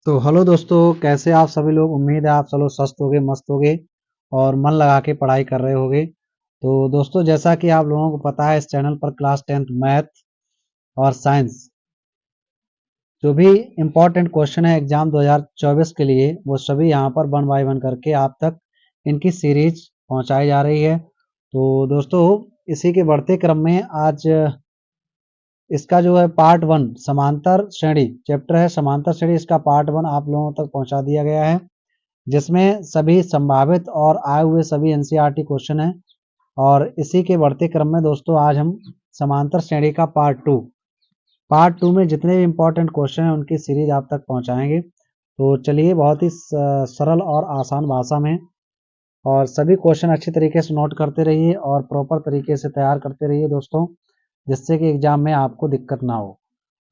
तो हेलो दोस्तों, कैसे आप सभी लोग। उम्मीद है आप सब लोग स्वस्थ होगे, मस्त होगे और मन लगा के पढ़ाई कर रहे होगे। तो दोस्तों, जैसा कि आप लोगों को पता है, इस चैनल पर क्लास 10th मैथ और साइंस जो भी इम्पोर्टेंट क्वेश्चन है एग्जाम 2024 के लिए, वो सभी यहाँ पर वन बाय वन करके आप तक इनकी सीरीज पहुँचाई जा रही है। तो दोस्तों, इसी के बढ़ते क्रम में आज इसका जो है पार्ट 1 समांतर श्रेणी चैप्टर है। समांतर श्रेणी इसका पार्ट 1 आप लोगों तक पहुंचा दिया गया है, जिसमें सभी संभावित और आए हुए सभी एनसीईआरटी क्वेश्चन हैं। और इसी के बढ़ते क्रम में दोस्तों, आज हम समांतर श्रेणी का पार्ट टू में जितने भी इम्पोर्टेंट क्वेश्चन हैं उनकी सीरीज आप तक पहुंचाएंगे। तो चलिए, बहुत ही सरल और आसान भाषा में, और सभी क्वेश्चन अच्छी तरीके से नोट करते रहिए और प्रॉपर तरीके से तैयार करते रहिए दोस्तों, जिससे कि एग्जाम में आपको दिक्कत ना हो।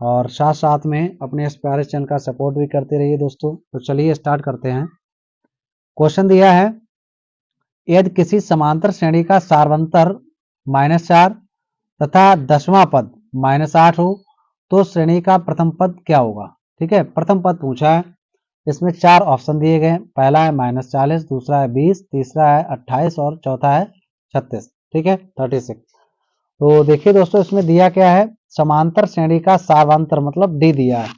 और साथ साथ में अपने इस प्यारे चैनल का सपोर्ट भी करते रहिए दोस्तों। तो चलिए स्टार्ट करते हैं। क्वेश्चन दिया है, यदि किसी समांतर श्रेणी का सार्वंतर -4 तथा दसवां पद -8 हो तो श्रेणी का प्रथम पद क्या होगा। ठीक है, प्रथम पद पूछा है। इसमें 4 ऑप्शन दिए गए। पहला है -40, दूसरा है 20, तीसरा है 28 और चौथा है 36। ठीक है, 36। तो देखिए दोस्तों, इसमें दिया क्या है, समांतर श्रेणी का सार्वंतर मतलब डी दिया है,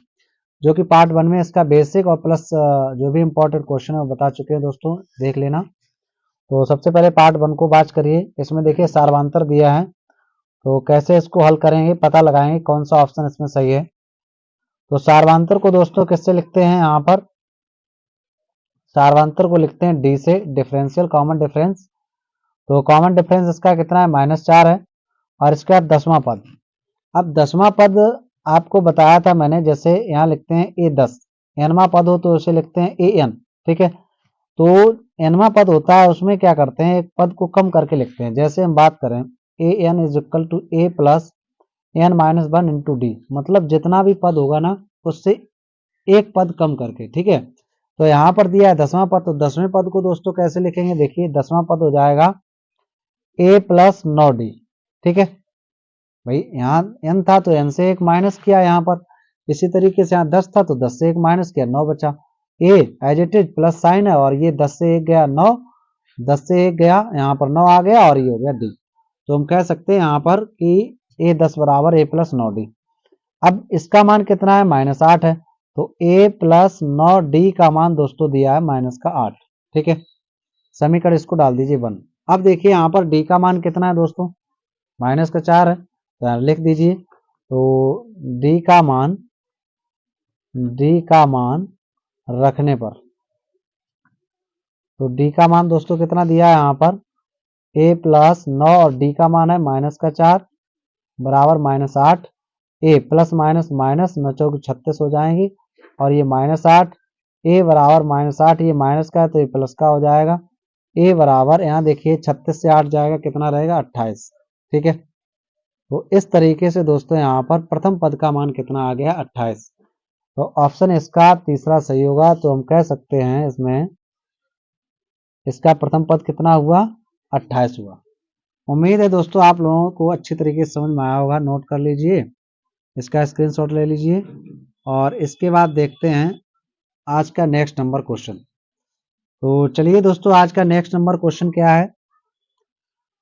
जो कि पार्ट 1 में इसका बेसिक और प्लस जो भी इंपॉर्टेंट क्वेश्चन है वो बता चुके हैं दोस्तों, देख लेना। तो सबसे पहले पार्ट 1 को बात करिए। इसमें देखिए सार्वंतर दिया है, तो कैसे इसको हल करेंगे, पता लगाएंगे कौन सा ऑप्शन इसमें सही है। तो सार्वंतर को दोस्तों किससे लिखते हैं, यहाँ पर सार्वंतर को लिखते हैं डी से, डिफरेंशियल कॉमन डिफरेंस। तो कॉमन डिफरेंस इसका कितना है, -4 है। और इसके बाद 10वां पद। अब 10वां पद आपको बताया था मैंने, जैसे यहाँ लिखते हैं A10, nवां पद हो तो उसे लिखते हैं AN। ठीक है, तो nवां पद होता है, उसमें क्या करते हैं, एक पद को कम करके लिखते हैं। जैसे हम बात करें AN is equal to A plus n-1 into D, मतलब जितना भी पद होगा ना उससे एक पद कम करके। ठीक है, तो यहाँ पर दिया है 10वां पद, तो 10वें पद को दोस्तों कैसे लिखेंगे, देखिए 10वां पद हो जाएगा A प्लस 9D। ठीक है भाई, यहाँ n था तो n से एक माइनस किया यहाँ पर। इसी तरीके से यहाँ 10 था तो 10 से एक माइनस किया, 9 बचा। A as it is plus sign है, और ये 10 से एक गया 9, 10 से एक गया यहाँ पर 9 आ गया, और ये हो गया डी। तो हम कह सकते हैं यहाँ पर कि A10 बराबर A प्लस 9D। अब इसका मान कितना है, -8 है, तो A प्लस 9D का मान दोस्तों दिया है -8। ठीक है, समीकरण इसको डाल दीजिए 1। अब देखिए यहाँ पर D का मान कितना है दोस्तों, -4 है, तो लिख दीजिए। तो D का मान रखने पर, तो D का मान दोस्तों कितना दिया है यहाँ पर, A प्लस 9 और D का मान है -4 बराबर -8। A प्लस माइनस माइनस 9 चौक 36 हो जाएंगी, और ये -8, A बराबर -8, ये माइनस का है तो ये प्लस का हो जाएगा। A बराबर यहाँ देखिए 36 से 8 जाएगा, कितना रहेगा 28। ठीक है, तो इस तरीके से दोस्तों यहाँ पर प्रथम पद का मान कितना आ गया, 28। तो ऑप्शन इसका तीसरा सही होगा। तो हम कह सकते हैं इसमें इसका प्रथम पद कितना हुआ, 28 हुआ। उम्मीद है दोस्तों आप लोगों को अच्छी तरीके से समझ में आया होगा। नोट कर लीजिए, इसका स्क्रीनशॉट ले लीजिए, और इसके बाद देखते हैं आज का नेक्स्ट नंबर क्वेश्चन। तो चलिए दोस्तों, आज का नेक्स्ट नंबर क्वेश्चन क्या है।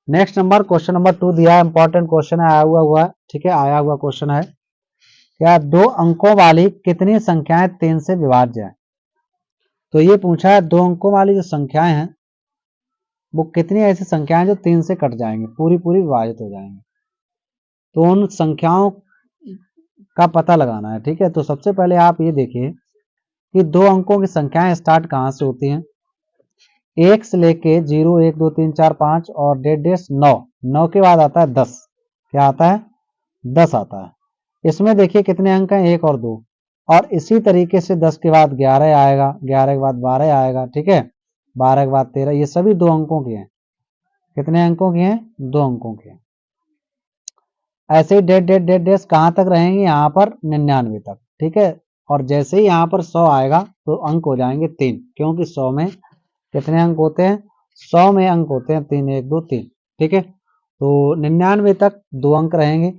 नेक्स्ट नंबर क्वेश्चन नंबर 2 दिया है, इंपॉर्टेंट क्वेश्चन है, आया हुआ। ठीक है, आया हुआ क्वेश्चन है, क्या 2 अंकों वाली कितनी संख्याएं 3 से विभाज्य है। तो ये पूछा है 2 अंकों वाली जो संख्याएं हैं वो कितनी ऐसी संख्याएं जो 3 से कट जाएंगी, पूरी पूरी विभाजित हो जाएंगी। तो उन संख्याओं का पता लगाना है। ठीक है, तो सबसे पहले आप ये देखिए कि 2 अंकों की संख्याएं स्टार्ट कहाँ से होती हैं। 1 से लेके 0 1 2 3 4 5 और डेढ़ डेढ़ 9, 9 के बाद आता है 10। क्या आता है, 10 आता है। इसमें देखिए कितने अंक हैं, 1 और 2, और इसी तरीके से 10 के बाद 11 आएगा, 11 के बाद 12 आएगा। ठीक है, 12 के बाद 13, ये सभी 2 अंकों के हैं। कितने अंकों के हैं, 2 अंकों के हैं। ऐसे ही डेढ़ डेढ़ डेढ़ डेढ़ कहाँ तक रहेंगे, यहाँ पर 99 तक। ठीक है, और जैसे ही यहाँ पर 100 आएगा तो अंक हो जाएंगे 3, क्योंकि 100 में कितने अंक होते हैं, 100 में अंक होते हैं 3, 1 2 3। ठीक है, तो 99 तक 2 अंक रहेंगे।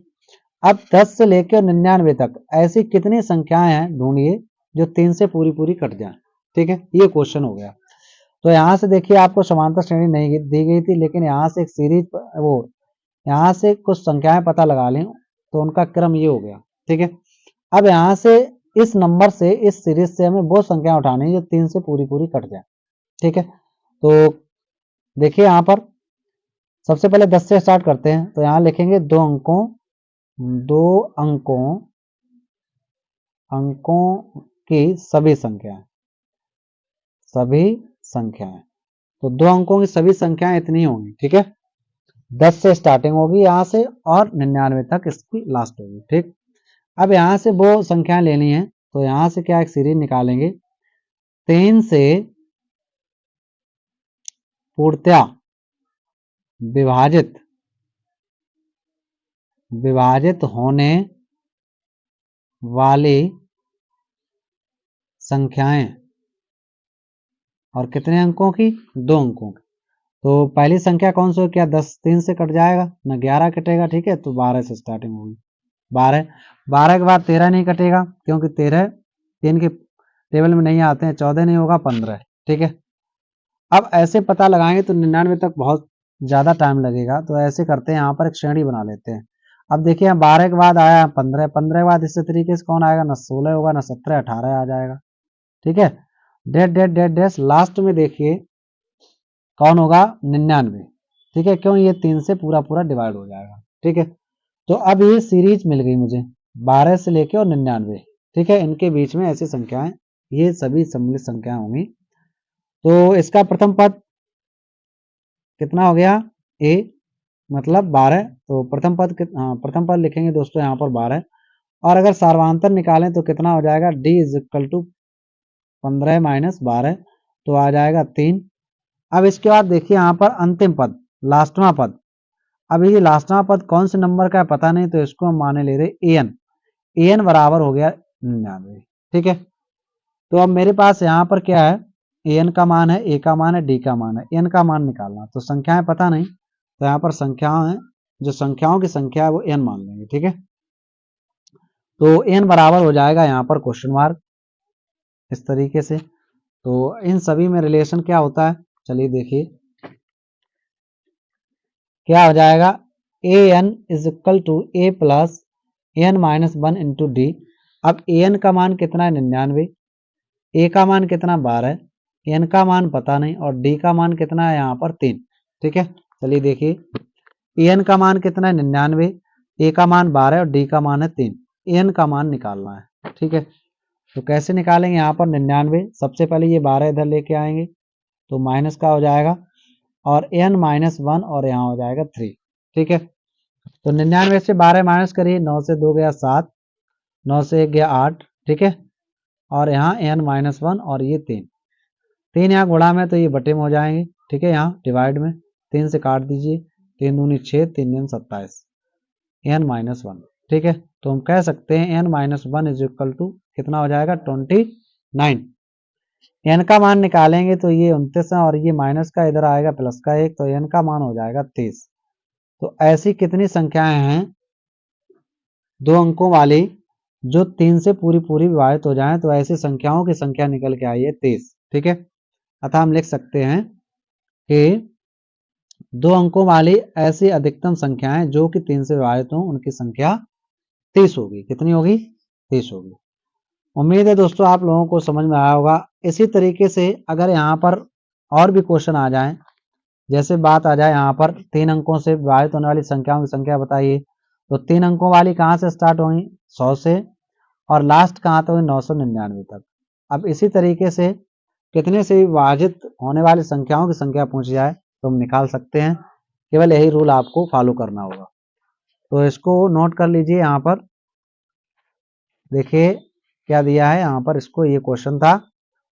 अब 10 से लेकर 99 तक ऐसी कितनी संख्याएं हैं ढूंढिए जो 3 से पूरी पूरी कट जाए। ठीक है, ये क्वेश्चन हो गया। तो यहाँ से देखिए आपको समांतर श्रेणी नहीं दी गई थी, लेकिन यहाँ से एक सीरीज वो यहाँ से कुछ संख्याएं पता लगा लें तो उनका क्रम ये हो गया। ठीक है, अब यहाँ से इस नंबर से इस सीरीज से हमें वो संख्या उठानी है जो 3 से पूरी पूरी कट जाए। ठीक है, तो देखिए यहाँ पर सबसे पहले 10 से स्टार्ट करते हैं। तो यहाँ लिखेंगे दो अंकों की सभी संख्याएं, तो 2 अंकों की सभी संख्याएं इतनी होंगी। ठीक है, 10 से स्टार्टिंग होगी यहाँ से और 99 तक इसकी लास्ट होगी। ठीक, अब यहाँ से वो संख्याएं लेनी है, तो यहाँ से क्या एक सीरीज निकालेंगे। 3 से पूर्णतया विभाजित होने वाली संख्याएं और कितने अंकों की, 2 अंकों की। तो पहली संख्या कौन सी, क्या 10 3 से कट जाएगा ना, 11 कटेगा। ठीक है, तो 12 से स्टार्टिंग होगी। 12 के बाद 13 नहीं कटेगा, क्योंकि 13 3 के टेबल में नहीं आते हैं। 14 नहीं होगा, 15। ठीक है, अब ऐसे पता लगाएंगे तो 99 तक बहुत ज़्यादा टाइम लगेगा। तो ऐसे करते हैं, यहाँ पर एक श्रेणी बना लेते हैं। अब देखिए यहाँ 12 के बाद आया 15, 15 के बाद इसी तरीके से कौन आएगा, ना 16 होगा, ना 17, 18 आ जाएगा। ठीक है, dot dot dot dot last में देखिए कौन होगा, 99। ठीक है, क्यों, ये 3 से पूरा पूरा डिवाइड हो जाएगा। ठीक है, तो अब ये सीरीज मिल गई मुझे 12 से लेके और 99। ठीक है, इनके बीच में ऐसी संख्याएं, ये सभी सम्मिलित संख्याएं होंगी। तो इसका प्रथम पद कितना हो गया, a मतलब 12। तो प्रथम पद लिखेंगे दोस्तों यहाँ पर 12। और अगर सार्वधातुक निकालें तो कितना हो जाएगा, d is equal to 15 minus 12, तो आ जाएगा 3। अब इसके बाद देखिए यहाँ पर अंतिम पद, लास्टवा पद। अब ये लास्टवा पद कौन से नंबर का है पता नहीं, तो इसको हम माने ले रहे an बराबर हो गया 99। ठीक है, तो अब मेरे पास यहाँ पर क्या है, an का मान है, a का मान है, d का मान है, n का मान निकालना। तो संख्याएं पता नहीं, तो यहाँ पर संख्याएं हैं, जो संख्याओं की संख्या है वो n मान लेंगे। ठीक है, तो n बराबर हो जाएगा यहाँ पर क्वेश्चन मार्क, इस तरीके से। तो इन सभी में रिलेशन क्या होता है, चलिए देखिए क्या हो जाएगा, an is equal to a plus n minus 1 into D. अब an का मान कितना है, 99, a का मान कितना, 12, n का मान पता नहीं, और d का मान कितना है यहाँ पर 3। ठीक है, चलिए देखिए an का मान कितना है, 99, a का मान 12 और d का मान है 3। n का मान निकालना है। ठीक है, तो कैसे निकालेंगे, यहाँ पर 99, सबसे पहले ये 12 इधर लेके आएंगे, तो माइनस का हो जाएगा, और n माइनस 1 और यहाँ हो जाएगा 3। ठीक है, तो 99 से 12 माइनस करिए, 9 से 2 गया 7, 9 से 1 गया 8। ठीक है, और यहाँ n माइनस 1 और ये 3 यहाँ गुणा में, तो ये बटे में हो जाएंगे। ठीक है, यहाँ डिवाइड में 3 से काट दीजिए, 3 दूनी 6, 3 दूनी 27, n माइनस 1। ठीक है, तो हम कह सकते हैं n minus 1 is equal to कितना हो जाएगा, 29। n का मान निकालेंगे तो ये 29 है, और ये माइनस का इधर आएगा प्लस का 1, तो n का मान हो जाएगा 30। तो ऐसी कितनी संख्याएं हैं 2 अंकों वाली जो 3 से पूरी पूरी विभाजित हो जाएं, तो ऐसी संख्याओं की संख्या निकल के आई है 30। ठीक है, अतः हम लिख सकते हैं कि 2 अंकों वाली ऐसी अधिकतम संख्याएं जो कि 3 से विभाजित हों, उनकी संख्या 30 होगी। कितनी होगी, 30 होगी। उम्मीद है दोस्तों आप लोगों को समझ में आया होगा। इसी तरीके से अगर यहाँ पर और भी क्वेश्चन आ जाएं, जैसे बात आ जाए यहाँ पर 3 अंकों से विभाजित होने वाली संख्याओं की संख्या बताइए, तो 3 अंकों वाली कहाँ से स्टार्ट होंगी, 100 से, और लास्ट कहाँ तक होगी, 999 तक। अब इसी तरीके से कितने से विभाजित होने वाली संख्याओं की संख्या पूछी जाए तो हम निकाल सकते हैं, केवल यही रूल आपको फॉलो करना होगा। तो इसको नोट कर लीजिए, यहाँ पर देखिए क्या दिया है, यहाँ पर इसको ये क्वेश्चन था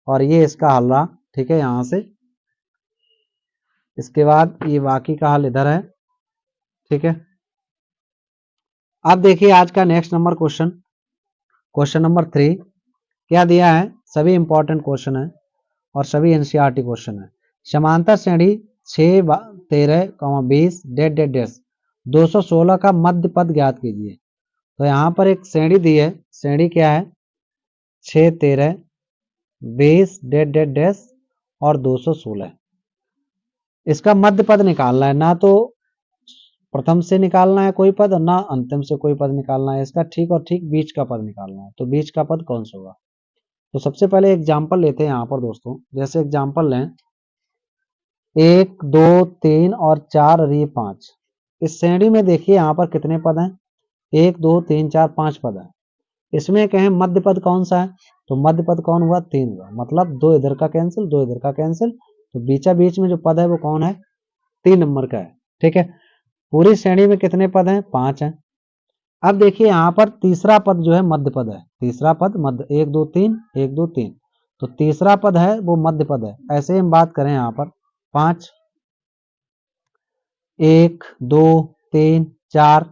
और ये इसका हल रहा। ठीक है, यहाँ से इसके बाद ये बाकी का हल इधर है। ठीक है, अब देखिए आज का नेक्स्ट नंबर क्वेश्चन नंबर 3 क्या दिया है, सभी इंपॉर्टेंट क्वेश्चन है और सभी एनसीईआरटी क्वेश्चन है। समांतर श्रेणी 6, 13, 20 डेट डेट डेट 216 का मध्य पद ज्ञात कीजिए। तो यहाँ पर एक श्रेणी दी है, श्रेणी क्या है, 6 13 20 डेड डेड डैश और 216। इसका मध्य पद निकालना है, ना तो प्रथम से निकालना है कोई पद और ना अंतिम से कोई पद निकालना है, इसका ठीक और ठीक बीच का पद निकालना है। तो बीच का पद कौन सा होगा? तो सबसे पहले एग्जाम्पल लेते हैं यहाँ पर दोस्तों। जैसे एग्जाम्पल लें 1 2 3 और 4 और ये 5। इस श्रेणी में देखिए यहाँ पर कितने पद हैं? 1 2 3 4 5 पद है। इसमें कहें मध्य पद कौन सा है? तो मध्य पद कौन हुआ? 3 हुआ। मतलब 2 इधर का कैंसिल, 2 इधर का कैंसिल, तो बीचा बीच में जो पद है वो कौन है? 3 नंबर का है। ठीक है, पूरी श्रेणी में कितने पद हैं? 5 हैं। अब देखिए यहाँ पर तीसरा पद जो है मध्य पद है। तीसरा पद मध्य, 1 2 3 1 2 3, तो तीसरा पद है वो मध्य पद है। ऐसे ही हम बात करें यहाँ पर 5 1 2 3 4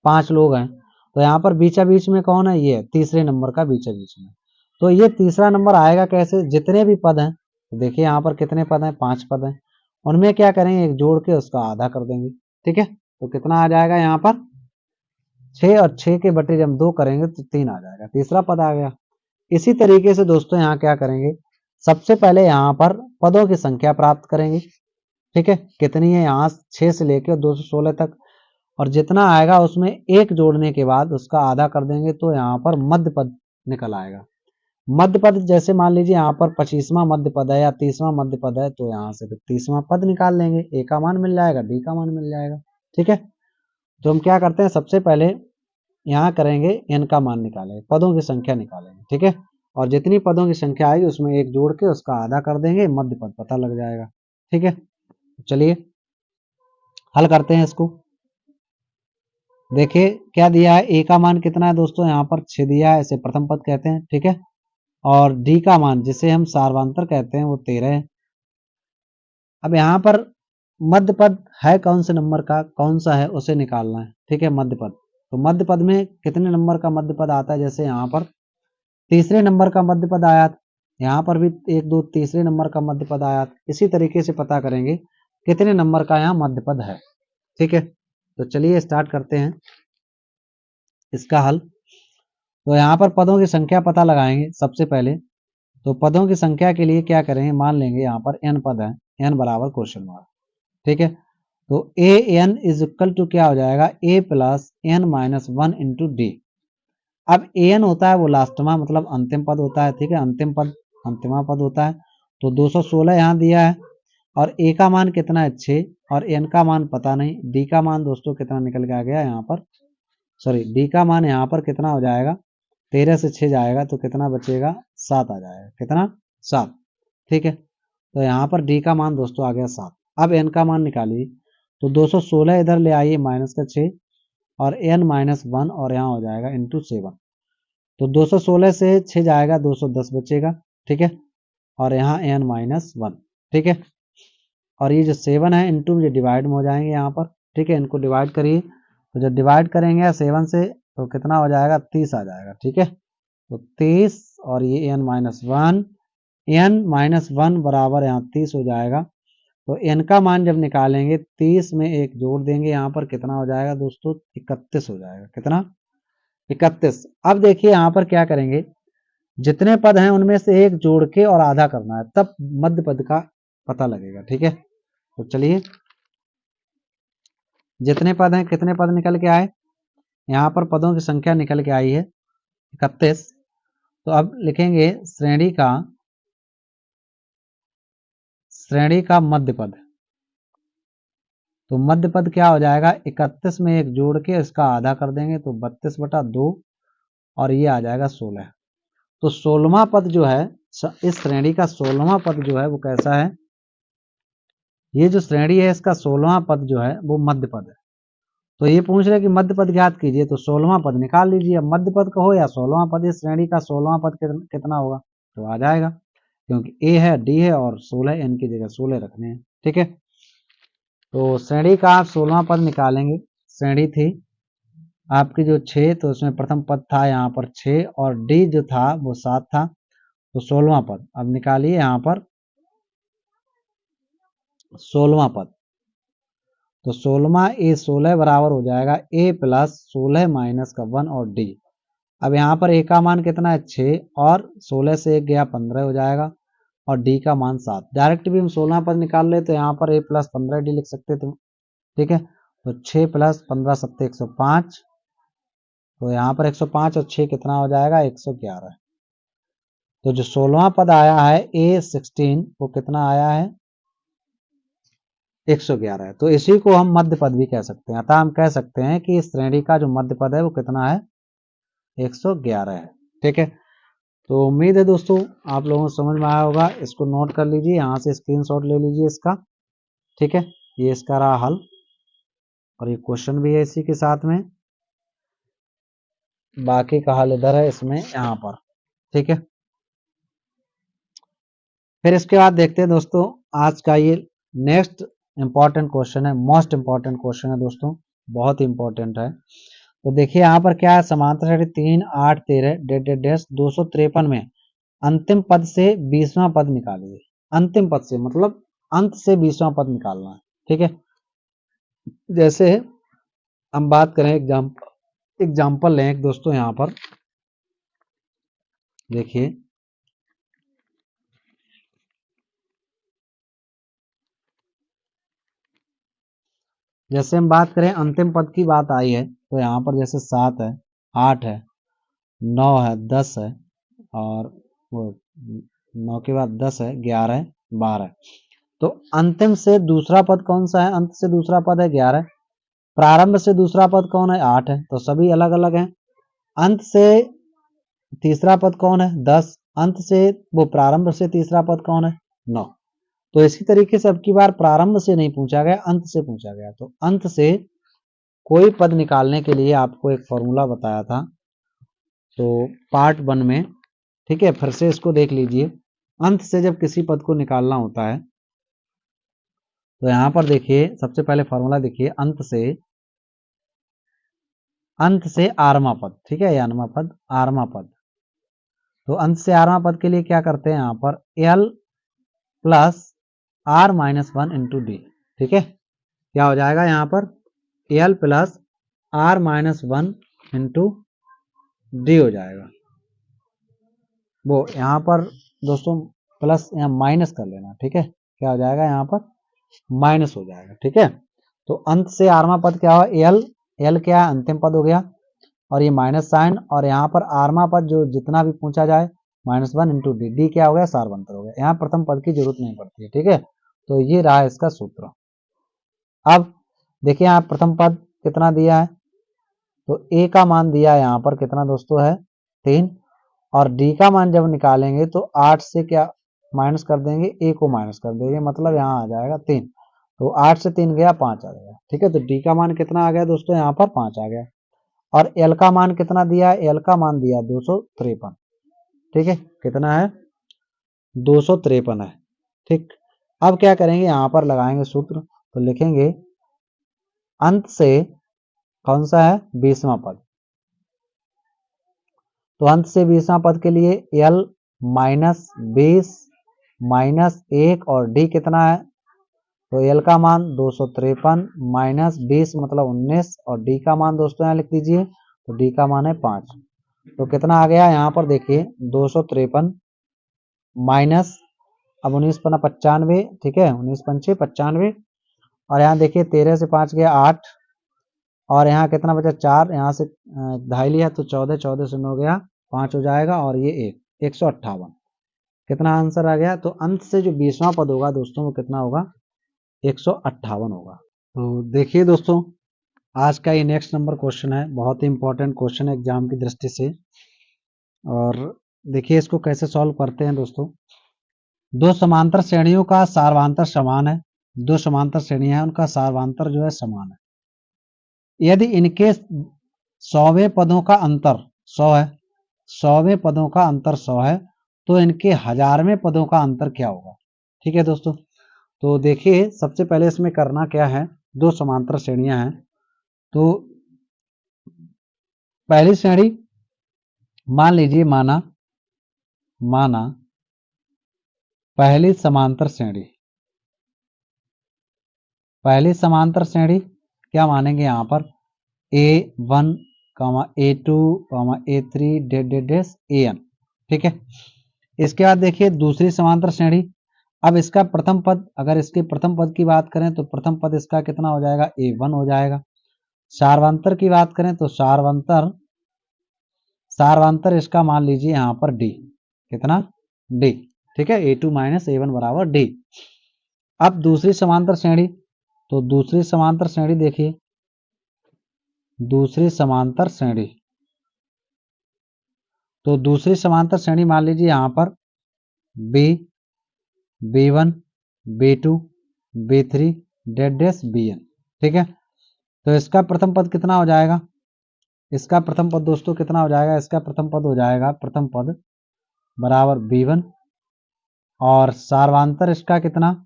5 लोग हैं, तो यहाँ पर बीचा बीच में कौन है? ये तीसरे नंबर का बीचा बीच में। तो ये तीसरा नंबर आएगा कैसे? जितने भी पद हैं, तो देखिए यहाँ पर कितने पद हैं? 5 पद हैं। उनमें क्या करेंगे? एक जोड़ के उसका आधा कर देंगे। ठीक है, तो कितना आ जाएगा यहाँ पर? 6 और 6 के बटे जब 2 करेंगे तो 3 आ जाएगा, तीसरा पद आ गया। इसी तरीके से दोस्तों यहाँ क्या करेंगे? सबसे पहले यहाँ पर पदों की संख्या प्राप्त करेंगे। ठीक है, कितनी है? यहाँ 6 से लेकर 216 तक, और जितना आएगा उसमें एक जोड़ने के बाद उसका आधा कर देंगे तो यहाँ पर मध्य पद निकल आएगा। मध्य पद जैसे मान लीजिए यहाँ पर 25वां मध्य पद है या 30वां मध्य पद है, तो यहाँ से 30वां पद निकाल लेंगे। ए का मान मिल जाएगा, डी का मान मिल जाएगा। ठीक है, तो हम क्या करते हैं? सबसे पहले यहाँ करेंगे एन का मान निकालेंगे, पदों की संख्या निकालेंगे। ठीक है, और जितनी पदों की संख्या आएगी उसमें एक जोड़ के उसका आधा कर देंगे, मध्य पद पता लग जाएगा। ठीक है, चलिए हल करते हैं इसको। देखिए क्या दिया है? ए का मान कितना है दोस्तों? यहाँ पर 6 दिया है, इसे प्रथम पद कहते हैं। ठीक है, और डी का मान जिसे हम सार्वधातुक कहते हैं वो 13 है। अब यहाँ पर मध्य पद है कौन से नंबर का, कौन सा है उसे निकालना है। ठीक है, मध्य पद, तो मध्य पद में कितने नंबर का मध्य पद आता है? जैसे यहाँ पर तीसरे नंबर का मध्य पद आया, यहाँ पर भी 1 2 तीसरे नंबर का मध्य पद आया। इसी तरीके से पता करेंगे कितने नंबर का यहाँ मध्य पद है। ठीक है, तो चलिए स्टार्ट करते हैं इसका हल। तो यहाँ पर पदों की संख्या पता लगाएंगे सबसे पहले। तो पदों की संख्या के लिए क्या करेंगे? मान लेंगे यहाँ पर n पद है, n बराबर क्वेश्चन मार्क। ठीक है, तो A N is equal to क्या हो जाएगा? a plus N minus 1 into D. अब ए एन होता है वो लास्टमा, मतलब अंतिम पद होता है। ठीक है, अंतिम पद अंतिमा पद होता है। तो 216 यहाँ दिया है, और ए का मान कितना है? 6, और एन का मान पता नहीं। डी का मान दोस्तों कितना निकल के आ गया यहाँ पर? सॉरी, डी का मान यहाँ पर कितना हो जाएगा? 13 से 6 जाएगा तो कितना बचेगा? 7 आ जाएगा। कितना? 7। ठीक है, तो यहाँ पर डी का मान दोस्तों आ गया 7। अब एन का मान निकालिए, तो 216 इधर ले आइए माइनस का 6, और एन माइनस 1, और यहाँ हो जाएगा इंटू 7। तो 216 से 6 जाएगा, 210 बचेगा। ठीक है, और यहाँ एन माइनस 1। ठीक है, और ये जो 7 है इंटू में डिवाइड में हो जाएंगे यहाँ पर। ठीक है, इनको डिवाइड करिए, तो जब डिवाइड करेंगे 7 से तो कितना हो जाएगा? 30 आ जाएगा। ठीक है, तो 30, और ये एन माइनस 1, एन माइनस 1 बराबर यहाँ 30 हो जाएगा। तो एन का मान जब निकालेंगे 30 में एक जोड़ देंगे, यहाँ पर कितना हो जाएगा दोस्तों? 31 हो जाएगा। कितना? 31। अब देखिए यहाँ पर क्या करेंगे? जितने पद हैं उनमें से एक जोड़ के और आधा करना है, तब मध्य पद का पता लगेगा। ठीक है, तो चलिए जितने पद हैं, कितने पद निकल के आए? यहाँ पर पदों की संख्या निकल के आई है 31। तो अब लिखेंगे श्रेणी का मध्य पद। तो मध्य पद क्या हो जाएगा? 31 में एक जोड़ के इसका आधा कर देंगे तो 32/2, और ये आ जाएगा 16। तो 16वां पद जो है, इस श्रेणी का 16वां पद जो है वो कैसा है? ये जो श्रेणी है इसका 16वां पद जो है वो मध्य पद है। तो ये पूछ रहे कि मध्य पद ज्ञात कीजिए, तो 16वां पद निकाल लीजिए। अब मध्य पद का हो या 16वां पद, इस श्रेणी का 16वां पद कितना होगा? तो आ जाएगा, क्योंकि ए है, डी है, और 16 एन की जगह 16 रखने हैं। ठीक है, तो श्रेणी का आप 16वां पद निकालेंगे। श्रेणी थी आपकी जो 6, तो उसमें प्रथम पद था यहाँ पर 6, और डी जो था वो 7 था, तो 16वां पद। अब निकालिए यहाँ पर 16वां पद। तो 16वां ए 16 बराबर हो जाएगा ए प्लस 16 माइनस का 1 और डी। अब यहाँ पर ए का मान कितना है 6 और 16 से 1 गया 15 हो जाएगा और डी का मान 7। डायरेक्ट भी हम 16 पद निकाल ले तो यहाँ पर ए प्लस 15 डी लिख सकते थे। ठीक है, तो 6 प्लस 15 सत्ते 105, तो यहाँ पर 105 और 6 कितना हो जाएगा 111। तो जो 16वां पद आया है A16 वो कितना आया है 111 है। तो इसी को हम मध्य पद भी कह सकते हैं। अतः हम कह सकते हैं कि इस श्रेणी का जो मध्य पद है वो कितना है 111 है। ठीक है, तो उम्मीद है दोस्तों आप लोगों को समझ में आया होगा। इसको नोट कर लीजिए, यहाँ से स्क्रीनशॉट ले लीजिए इसका। ठीक है, ये इसका रहा हल और ये क्वेश्चन भी है इसी के साथ में, बाकी का हल इधर है इसमें यहाँ पर। ठीक है, फिर इसके बाद देखते हैं दोस्तों आज का ये नेक्स्ट इंपॉर्टेंट क्वेश्चन है, मोस्ट इंपॉर्टेंट क्वेश्चन है दोस्तों, बहुत ही इंपॉर्टेंट है। तो देखिए यहाँ पर क्या है, समांतर श्रेणी 3 8 13 डैश 253 में अंतिम पद से 20वां पद निकालिए। अंतिम पद से मतलब अंत से 20वां पद निकालना है। ठीक है, जैसे हम बात करें एग्जाम्पल लें एक दोस्तों, यहाँ पर देखिए जैसे हम बात करें अंतिम पद की बात आई है तो यहाँ पर जैसे 7 है 8 है 9 है 10 है और वो 9 के बाद 10 है 11 है 12 है। तो अंतिम से दूसरा पद कौन सा है, अंत से दूसरा पद है 11, प्रारंभ से दूसरा पद कौन है 8 है, तो सभी अलग अलग हैं। अंत से तीसरा पद कौन है 10, अंत से वो प्रारंभ से तीसरा पद कौन है 9। तो इसी तरीके से अब की बार प्रारंभ से नहीं पूछा गया, अंत से पूछा गया। तो अंत से कोई पद निकालने के लिए आपको एक फॉर्मूला बताया था तो पार्ट 1 में। ठीक है, फिर से इसको देख लीजिए। अंत से जब किसी पद को निकालना होता है तो यहां पर देखिए सबसे पहले फॉर्मूला देखिए, अंत से आरवा पद। ठीक है, आरवा पद आरवा पद। तो अंत से आरवा पद के लिए क्या करते हैं, यहाँ पर L plus R minus 1 into D. ठीक है, क्या हो जाएगा यहाँ पर L plus R minus 1 into D हो जाएगा। वो यहाँ पर दोस्तों प्लस यहाँ माइनस कर लेना। ठीक है, क्या हो जाएगा यहाँ पर माइनस हो जाएगा। ठीक है, तो अंत से आरवा पद क्या हुआ एल, एल क्या है अंतिम पद हो गया और ये माइनस साइन, और यहाँ पर आरवा पद जो जितना भी पूछा जाए -1 इंटू डी, डी क्या हो गया सारवंतर हो गया। यहाँ प्रथम पद की जरूरत नहीं पड़ती है। ठीक है, तो ये रहा इसका सूत्र। अब देखिए यहाँ प्रथम पद कितना दिया है, तो ए का मान दिया है यहाँ पर कितना दोस्तों है 3, और डी का मान जब निकालेंगे तो 8 से क्या माइनस कर देंगे, ए को माइनस कर देंगे, मतलब यहाँ आ जाएगा 3। तो 8 से 3 गया 5 आ जाएगा। ठीक है, तो डी का मान कितना आ गया दोस्तों यहाँ पर 5 आ गया। और एल का मान कितना दिया है, एल का मान दिया 253। ठीक है, कितना है 253 है। ठीक, अब क्या करेंगे यहाँ पर लगाएंगे सूत्र, तो लिखेंगे अंत से कौन सा है 20वां पद। तो अंत से 20वां पद के लिए एल माइनस 20 माइनस 1 और डी कितना है, तो एल का मान 253 माइनस 20 मतलब 19 और डी का मान दोस्तों यहाँ लिख दीजिए, तो डी का मान है 5। तो कितना आ गया यहाँ पर देखिए 253 माइनस, अब 19 पना 95। ठीक है, 19 पंचे 95, और यहाँ देखिए 13 से 5 गया 8, और यहाँ कितना बचा 4, यहाँ से ढाई लिया तो 14, 14 से 9 गया 5 हो जाएगा, और ये 158। कितना आंसर आ गया, तो अंत से जो 20वां पद होगा दोस्तों वो कितना होगा 158 होगा। तो देखिए दोस्तों आज का ये नेक्स्ट नंबर क्वेश्चन है, बहुत ही इंपॉर्टेंट क्वेश्चन है एग्जाम की दृष्टि से। और देखिए इसको कैसे सॉल्व करते हैं दोस्तों। दो समांतर श्रेणियों का सार्वधांतर समान है, दो समांतर श्रेणियां हैं उनका सार्वधांतर जो है समान है। यदि इनके 100वें पदों का अंतर 100 है, 100वें पदों का अंतर 100 है, तो इनके 1000वें पदों का अंतर क्या होगा। ठीक है दोस्तों, तो देखिए सबसे पहले इसमें करना क्या है, दो समांतर श्रेणियां हैं। तो पहली श्रेणी मान लीजिए, माना पहली समांतर श्रेणी, पहली समांतर श्रेणी क्या मानेंगे यहाँ पर A1 comma A2 comma A3 dot dot dot AN। ठीक है, इसके बाद देखिए दूसरी समांतर श्रेणी। अब इसका प्रथम पद, अगर इसके प्रथम पद की बात करें तो प्रथम पद इसका कितना हो जाएगा, A1 हो जाएगा। सार्वंतर की बात करें तो सार्वंतर इसका मान लीजिए यहां पर D, कितना D। ठीक है, A2 माइनस A1 बराबर D। अब दूसरी समांतर श्रेणी, तो दूसरी समांतर श्रेणी देखिए, दूसरी समांतर श्रेणी, तो दूसरी समांतर श्रेणी मान लीजिए यहां पर B, B1, B2, B3 date डेस BN। ठीक है, तो इसका प्रथम पद कितना हो जाएगा, इसका प्रथम पद दोस्तों कितना हो जाएगा, इसका प्रथम पद हो जाएगा, प्रथम पद बराबर B1 और सार्वंतर इसका कितना,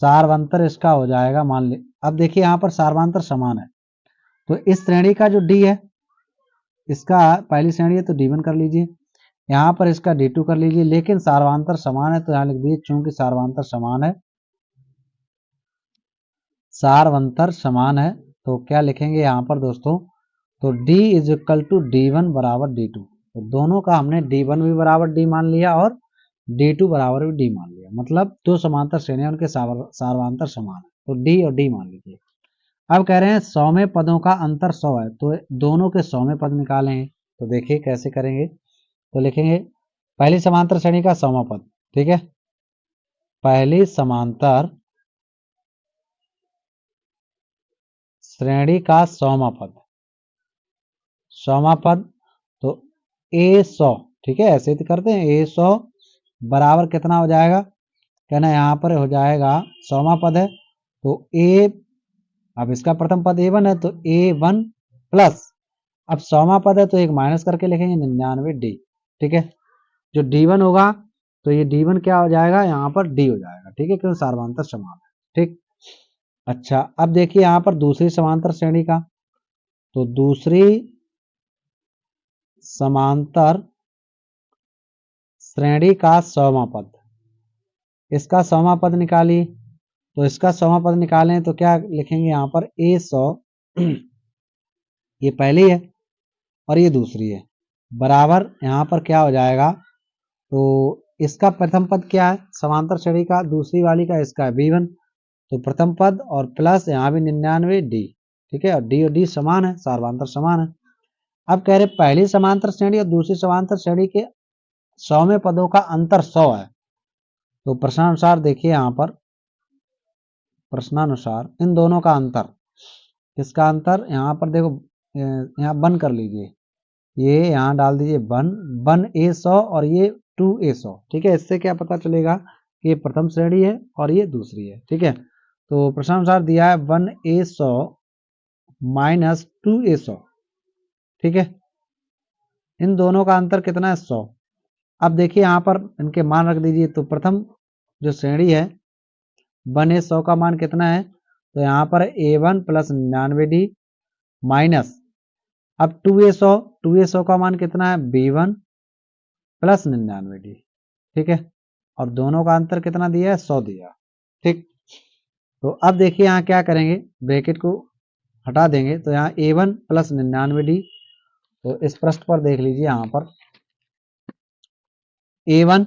सार्वंतर इसका हो जाएगा मान ली। अब देखिए यहां पर सार्वंतर समान है, तो इस श्रेणी का जो D है, इसका पहली श्रेणी है तो D1 कर लीजिए, यहां पर इसका D2 कर लीजिए, लेकिन सार्वंतर समान है तो यहां लिख दीजिए चूंकि सार्वंतर समान है, सार्वंतर समान है तो क्या लिखेंगे यहां पर दोस्तों, तो D is equal to D1 बराबर D2। तो दोनों का हमने D1 भी बराबर D मान लिया और D2 बराबर भी D मान लिया, मतलब दो समांतर श्रेणियां उनके सार्वंतर समान है, तो D और D मान लीजिए। अब कह रहे हैं 100वें पदों का अंतर 100 है, तो दोनों के 100वें पद निकालेंगे। तो देखिए कैसे करेंगे, तो लिखेंगे पहली समांतर श्रेणी का 100वां पद। ठीक है, पहली समांतर श्रेणी का 100वां पद, 100वां पद, तो A100। ठीक है, ऐसे तो करते हैं, A100 बराबर कितना हो जाएगा, कहना यहाँ पर हो जाएगा 100वां पद है तो A, अब इसका प्रथम पद A1 है तो A1 प्लस, अब 100वां पद है तो एक माइनस करके लिखेंगे 99D। ठीक है, जो D1 होगा तो ये D1 क्या हो जाएगा, यहाँ पर D हो जाएगा। ठीक है, क्योंकि सार्वंतर समान है। ठीक, अच्छा अब देखिए यहाँ पर दूसरी समांतर श्रेणी का, तो दूसरी समांतर श्रेणी का 100वां पद, इसका 100वां पद निकालिए, तो इसका 100वां पद निकालें तो क्या लिखेंगे यहाँ पर A100, ये पहली है और ये दूसरी है, बराबर यहाँ पर क्या हो जाएगा, तो इसका प्रथम पद क्या है समांतर श्रेणी का, दूसरी वाली का इसका है B1, तो प्रथम पद और प्लस यहाँ भी 99D। ठीक है, और D और D समान है, सार्वंतर समान है। अब कह रहे पहली समांतर श्रेणी और दूसरी समांतर श्रेणी के 100वें पदों का अंतर 100 है, तो प्रश्नानुसार देखिए यहाँ पर, प्रश्नानुसार इन दोनों का अंतर, किसका अंतर, यहाँ पर देखो यहाँ 1 कर लीजिए, ये यहाँ डाल दीजिए 1 A100 और ये 2A100। ठीक है, इससे क्या पता चलेगा कि ये प्रथम श्रेणी है और ये दूसरी है। ठीक है, तो प्रश्नानुसार दिया है 1A100 माइनस 2A100। ठीक है, इन दोनों का अंतर कितना है 100। अब देखिए यहाँ पर इनके मान रख दीजिए, तो प्रथम जो श्रेणी है 1A100 का मान कितना है, तो यहाँ पर A1 प्लस 99D माइनस, अब 2A100 का मान कितना है B1 प्लस 99D। ठीक है, और दोनों का अंतर कितना दिया है 100 दिया। ठीक, तो अब देखिए यहाँ क्या करेंगे, ब्रैकेट को हटा देंगे तो यहाँ A1 प्लस 99D, तो इस पृष्ठ पर देख लीजिए यहाँ पर A1।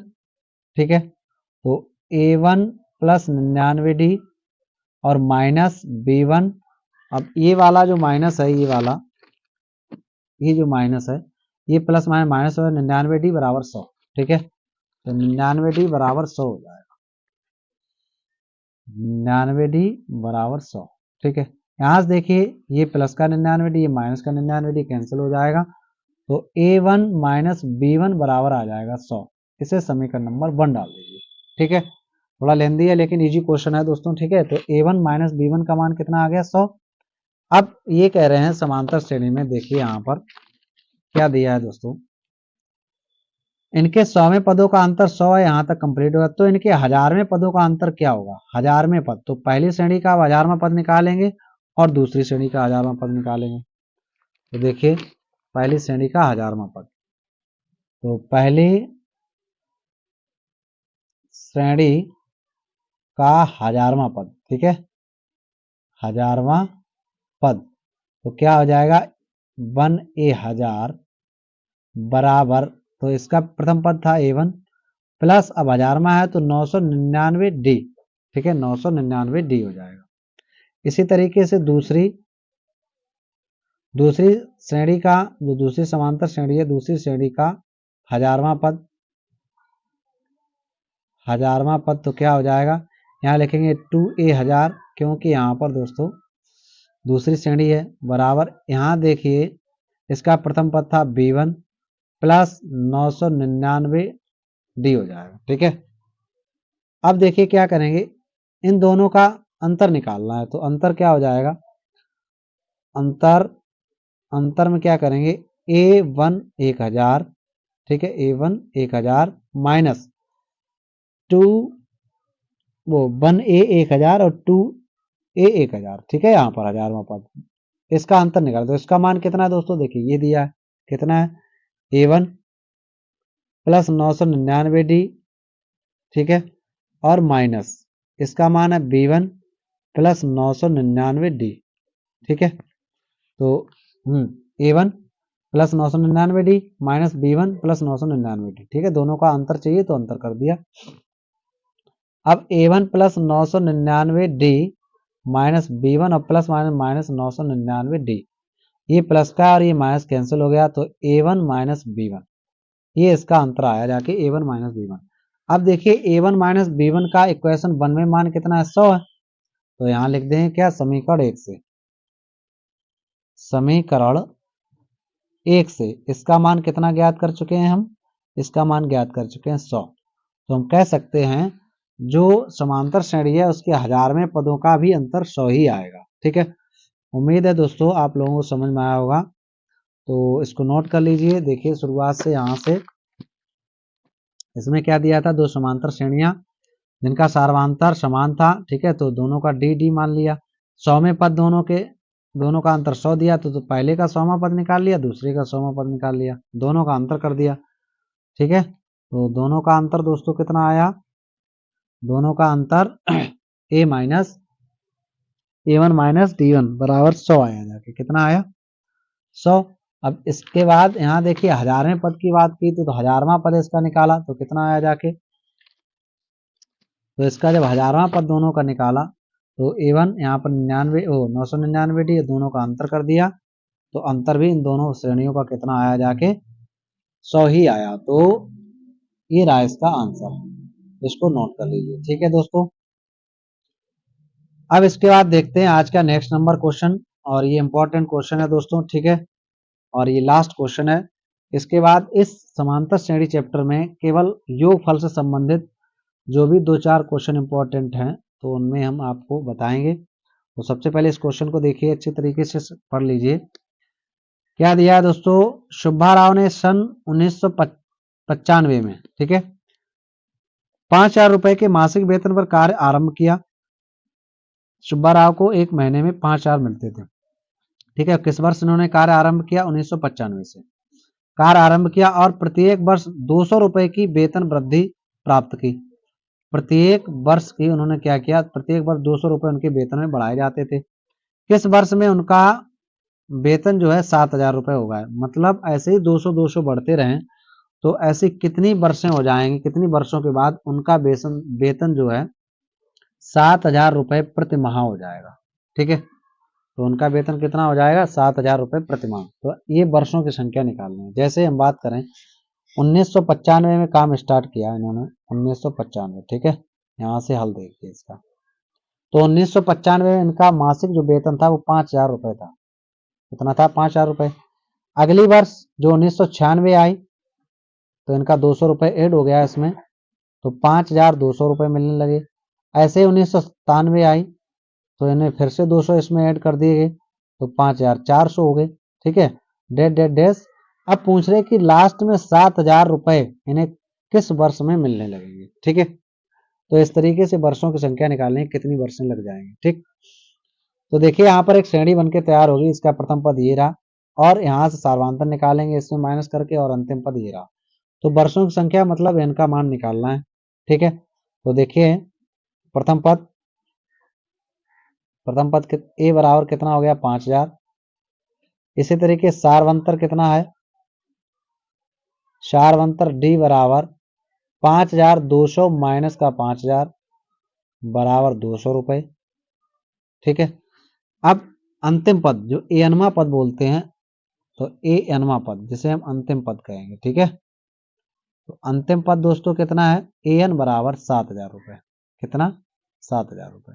ठीक है, तो A1 प्लस 99D और माइनस B1, अब ये वाला जो माइनस है, ये वाला, ये जो माइनस है, ये प्लस माइनस है, 99D बराबर 100। ठीक है, तो 99D बराबर 100 हो जाएगा, 99D बराबर 100। ठीक है, यहाँ से देखिए ये प्लस का 99D, ये माइनस का 99D कैंसिल हो जाएगा, तो A1 माइनस B1 बराबर आ जाएगा 100। इसे समीकरण नंबर 1 डाल दीजिए। ठीक है, थोड़ा लेंदी है लेकिन इजी क्वेश्चन है दोस्तों। ठीक है, तो A1 माइनस B1 का मान कितना आ गया 100। अब ये कह रहे हैं समांतर श्रेणी में, देखिए यहाँ पर क्या दिया है दोस्तों, इनके 100वें पदों का अंतर 100 है, यहाँ तक कंप्लीट होगा, तो इनके 1000वें पदों का अंतर क्या होगा, 1000वें पद, तो पहली श्रेणी का 1000वां पद निकालेंगे और दूसरी श्रेणी का 1000वां पद निकालेंगे। तो देखिए पहली श्रेणी का 1000वां पद, तो पहली श्रेणी का 1000वां पद, ठीक है, 1000वां पद, तो क्या हो जाएगा 1A1000 बराबर, तो इसका प्रथम पद था A1 प्लस, अब 1000 में है तो 999D, ठीक है, 999D हो जाएगा। इसी तरीके से दूसरी श्रेणी का, जो दूसरी समांतर श्रेणी है, दूसरी श्रेणी का 1000वां पद, 1000वां पद तो क्या हो जाएगा, यहाँ लिखेंगे 2A1000, क्योंकि यहाँ पर दोस्तों दूसरी श्रेणी है, बराबर, यहाँ देखिए इसका प्रथम पद था B1 प्लस 999D हो जाएगा, ठीक है। अब देखिए क्या करेंगे, इन दोनों का अंतर निकालना है, तो अंतर क्या हो जाएगा, अंतर में क्या करेंगे, A1 1000, ठीक है, A1 1000 माइनस 2, वो 1A 1000 और 2A 1000, ठीक है, यहाँ पर 1000वां पद, इसका अंतर निकाल दो। इसका मान कितना है दोस्तों, देखिए ये दिया है, कितना है, A1 प्लस 999D, ठीक है, और माइनस इसका मान है B1 प्लस 999D, ठीक है। तो A1 plus 999D minus B1 plus 999D, ठीक है, दोनों का अंतर चाहिए तो अंतर कर दिया। अब A1 plus 999D minus B1 और प्लस माइनस 999D, ये प्लस का और ये माइनस कैंसिल हो गया, तो A1 माइनस B1, ये इसका अंतर आया जाके A1 माइनस B1। अब देखिए A1 माइनस B1 का इक्वेशन 1 में मान कितना है, 100 है, तो यहाँ लिख दें क्या, समीकरण 1 से, समीकरण 1 से इसका मान कितना ज्ञात कर चुके हैं हम, इसका मान ज्ञात कर चुके हैं 100, तो हम कह सकते हैं जो समांतर श्रेणी है उसके 1000वें पदों का भी अंतर 100 ही आएगा, ठीक है। उम्मीद है दोस्तों आप लोगों को समझ में आया होगा, तो इसको नोट कर लीजिए। देखिए शुरुआत से यहाँ से इसमें क्या दिया था, दो समांतर श्रेणियां जिनका सार्वधांतर समान था, ठीक है, तो दोनों का डी डी मान लिया। 100वें पद दोनों का अंतर 100 दिया, तो पहले का 100वां पद निकाल लिया, दूसरे का 100वां पद निकाल लिया, दोनों का अंतर कर दिया, ठीक है। तो दोनों का अंतर दोस्तों कितना आया, दोनों का अंतर A1 माइनस D1 बराबर 100 आया जाके, कितना आया, 100। अब इसके बाद यहाँ देखिए 1000वें पद की बात की तो 1000वां पद इसका निकाला तो कितना आया जाके, तो इसका जब 1000वां पद दोनों का निकाला तो A1 यहाँ पर 999D, दोनों का अंतर कर दिया, तो अंतर भी इन दोनों श्रेणियों का कितना आया जाके, 100 ही आया। तो ये रहा इसका आंसर, इसको नोट कर लीजिए, ठीक है दोस्तों। अब इसके बाद देखते हैं आज का नेक्स्ट नंबर क्वेश्चन, और ये इंपॉर्टेंट क्वेश्चन है दोस्तों, ठीक है, और ये लास्ट क्वेश्चन है। इसके बाद इस समांतर श्रेणी चैप्टर में केवल योगफल से संबंधित जो भी 2-4 क्वेश्चन इंपॉर्टेंट हैं तो उनमें हम आपको बताएंगे। तो सबसे पहले इस क्वेश्चन को देखिए, अच्छी तरीके से पढ़ लीजिए। क्या दिया है दोस्तों, शुभा राव ने सन 1995 में, ठीक है, 5,000 रुपए के मासिक वेतन पर कार्य आरंभ किया। शुभा राव को एक महीने में 5,000 मिलते थे, ठीक है। किस वर्ष इन्होंने कार्य आरंभ किया, 1995 से कार्य आरंभ किया, और प्रत्येक वर्ष 200 रुपए की वेतन वृद्धि प्राप्त की। प्रत्येक वर्ष की उन्होंने क्या किया, प्रत्येक वर्ष 200 रुपए उनके वेतन में बढ़ाए जाते थे। किस वर्ष में उनका वेतन जो है 7,000 रुपए हो गया, मतलब ऐसे ही 200 बढ़ते रहे तो ऐसी कितनी वर्षें हो जाएंगी, कितनी वर्षों के बाद उनका वेतन जो है 7,000 रुपए प्रति माह हो जाएगा, ठीक है। तो उनका वेतन कितना हो जाएगा, 7,000 रुपए प्रति माह। तो ये वर्षों की संख्या निकालनी है। जैसे हम बात करें 1995 में काम स्टार्ट किया इन्होंने, 1995, ठीक है, यहाँ से हल देखिए इसका। तो 1995 में इनका मासिक जो वेतन था वो 5,000 रुपए था, कितना था, 5,000 रुपए। अगली वर्ष जो 1996 आई तो इनका 200 रुपए ऐड हो गया इसमें, तो 5,200 रुपए मिलने लगे। ऐसे ही 1997 आई तो इन्हें फिर से 200 इसमें ऐड कर दिए गए, तो 5,400 हो गए, ठीक है। डेट डेट डेस। अब पूछ रहे कि लास्ट में 7,000 रुपए इन्हें किस वर्ष में मिलने लगेंगे, ठीक है। तो इस तरीके से वर्षों की संख्या निकालने कितनी वर्षें लग जाएंगी, ठीक। तो देखिए यहाँ पर एक श्रेणी बनके तैयार होगी, इसका प्रथम पद ये रहा, और यहाँ से सार्वधांतर निकालेंगे इसमें माइनस करके, और अंतिम पद ये रहा। तो वर्षों की संख्या मतलब इनका मान निकालना है, ठीक है। तो देखिए प्रथम पद ए बराबर कितना हो गया, 5,000। इसी तरीके सार्वंतर कितना है, सार्वंतर डी बराबर 5200 माइनस का 5000 बराबर 200 रुपए। ठीक है, अब अंतिम पद जो एनवा पद बोलते हैं, तो ए एनवा पद जिसे हम अंतिम पद कहेंगे। ठीक है, तो अंतिम पद दोस्तों कितना है, ए एन बराबर 7000 रुपए। कितना, 7000 रुपए।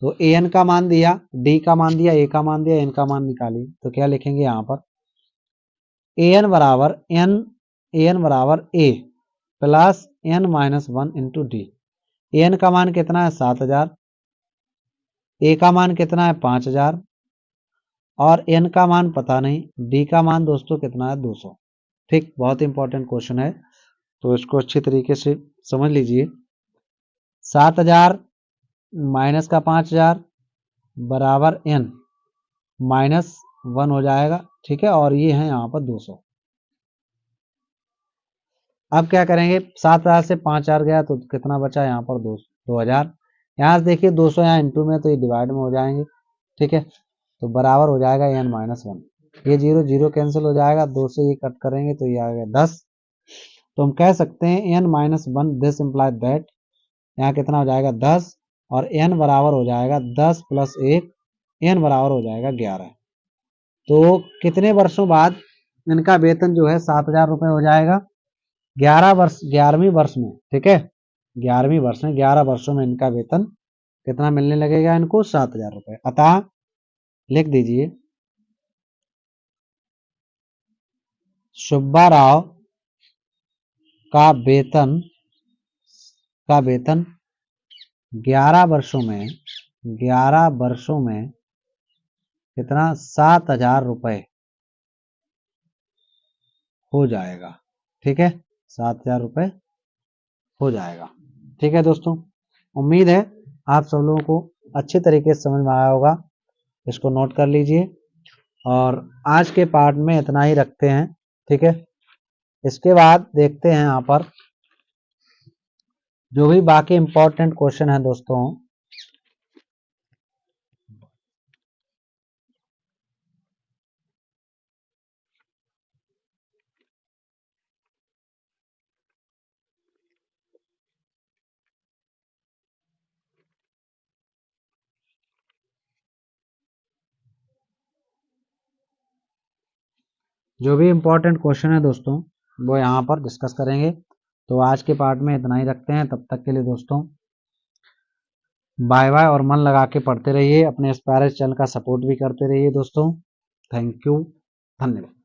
तो ए एन का मान दिया, डी का मान दिया, ए का मान दिया, एन का मान निकालिए। तो क्या लिखेंगे यहां पर, ए एन बराबर A plus N minus 1 into D. A N का मान कितना है 7000, ए का मान कितना है 5000 और एन का मान पता नहीं, डी का मान दोस्तों कितना है 200। ठीक, बहुत इंपॉर्टेंट क्वेश्चन है, तो इसको अच्छी तरीके से समझ लीजिए। 7000 माइनस का 5000 बराबर एन माइनस 1 हो जाएगा। ठीक है, और ये है यहाँ पर 200। अब क्या करेंगे, 7000 से 5000 गया तो कितना बचा यहाँ पर 2000। यहाँ से देखिए 200 यहाँ इंटू में, तो ये डिवाइड में हो जाएंगे। ठीक है, तो बराबर हो जाएगा एन माइनस 1। ये जीरो जीरो कैंसिल हो जाएगा, 2 से ये कट करेंगे तो ये आ गया 10। तो हम कह सकते हैं N minus 1, this implies that, यहाँ कितना हो जाएगा 10 और एन बराबर हो जाएगा 10 प्लस 1, एन बराबर हो जाएगा 11। तो कितने वर्षों बाद इनका वेतन जो है 7000 रुपये हो जाएगा, 11वीं वर्ष में। ठीक है, 11वीं वर्ष में 11 वर्षों में इनका वेतन कितना मिलने लगेगा इनको, 7000 रुपये। अतः लिख दीजिए, सुब्बा राव का वेतन 11 वर्षों में कितना, 7000 रुपये हो जाएगा। ठीक है, 7000 रुपये हो जाएगा। ठीक है दोस्तों, उम्मीद है आप सब लोगों को अच्छे तरीके से समझ में आया होगा। इसको नोट कर लीजिए और आज के पार्ट में इतना ही रखते हैं। ठीक है, इसके बाद देखते हैं यहाँ पर जो भी बाकी इंपॉर्टेंट क्वेश्चन है दोस्तों। जो भी इंपॉर्टेंट क्वेश्चन है दोस्तों वो यहाँ पर डिस्कस करेंगे। तो आज के पार्ट में इतना ही रखते हैं, तब तक के लिए दोस्तों बाय बाय, और मन लगा के पढ़ते रहिए, अपने एस्पायरेज चैनल का सपोर्ट भी करते रहिए दोस्तों। थैंक यू, धन्यवाद।